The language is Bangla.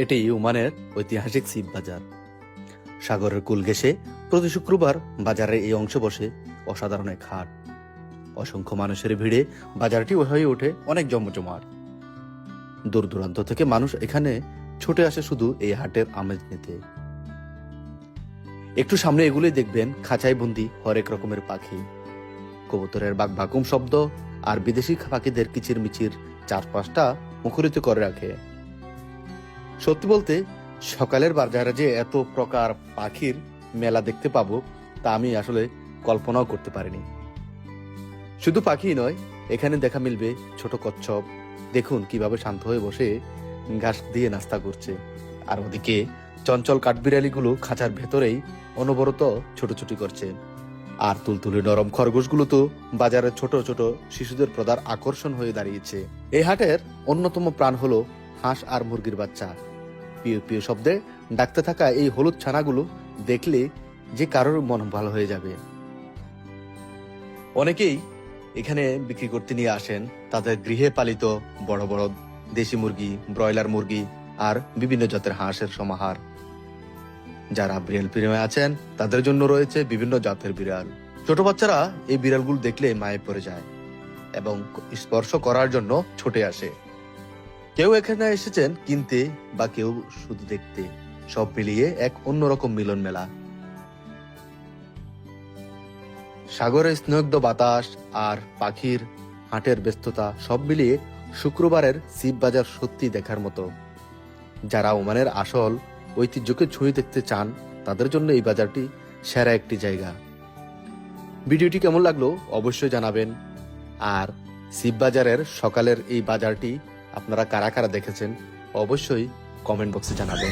এটি ওমানের ঐতিহাসিক শিব বাজার। সাগরের কুল ঘেঁষে প্রতি শুক্রবার বাজারের এই অংশ বসে অসাধারণ এক হাট। অসংখ্য মানুষের ভিড়ে বাজারটি হয়ে ওঠে অনেক জমজমাট। দূর দূরান্ত থেকে মানুষ এখানে ছুটে আসে শুধু এই হাটের আমেজ নিতে। একটু সামনে এগুলোই দেখবেন খাঁচায় বন্দি হরেক রকমের পাখি, কবুতরের বাকবাকুম শব্দ আর বিদেশি পাখিদের কিচির মিচির চারপাশটা মুখরিত করে রাখে। সত্যি বলতে সকালের বাজারে যে এত প্রকার পাখির মেলা দেখতে পাবো তা আমি আসলে কল্পনাও করতে পারিনি। শুধু পাখি নয়, এখানে দেখা মিলবে ছোট কচ্ছপ, দেখুন কিভাবে শান্ত হয়ে বসে ঘাস দিয়ে নাস্তা করছে। আর ওদিকে চঞ্চল কাঠবিড়ালিগুলো খাঁচার ভেতরেই অনবরত ছোটাছুটি করছে। আর তুলতুলে নরম খরগোশগুলো তো বাজারের ছোট ছোট শিশুদের প্রধান আকর্ষণ হয়ে দাঁড়িয়েছে। এই হাটের অন্যতম প্রাণ হলো হাঁস আর মুরগির বাচ্চা। পিউ পিউ শব্দে ডাকতে থাকা এই হলুদ ছানাগুলো দেখলে যে কারোর মন ভালো হয়ে যাবে। অনেকেই এখানে বিক্রি করতে নিয়ে আসেন তাদের গৃহে পালিত বড় বড় দেশি মুরগি, ব্রয়লার মুরগি আর বিভিন্ন জাতের হাঁসের সমাহার। যারা বিড়াল প্রেমী আছেন তাদের জন্য রয়েছে বিভিন্ন জাতের বিড়াল। ছোট বাচ্চারা এই বিড়ালগুলো দেখলে মায়ে পড়ে যায় এবং স্পর্শ করার জন্য ছুটে আসে। কেউ এখানে এসেছেন কিনতে বা কেউ শুধু দেখতে, সব মিলিয়ে এক অন্যরকম মিলন মেলা। সাগরের স্নিগ্ধ বাতাস আর পাখির হাটের ব্যস্ততা সব মিলিয়ে শুক্রবারের শিব বাজার সত্যি দেখার মতো। যারা ওমানের আসল ঐতিহ্যকে ছুঁয়ে দেখতে চান তাদের জন্য এই বাজারটি সেরা একটি জায়গা। ভিডিওটি কেমন লাগলো অবশ্যই জানাবেন। আর শিব বাজারের সকালের এই বাজারটি আপনারা কারা কারা দেখেছেন অবশ্যই কমেন্ট বক্সে জানাবেন।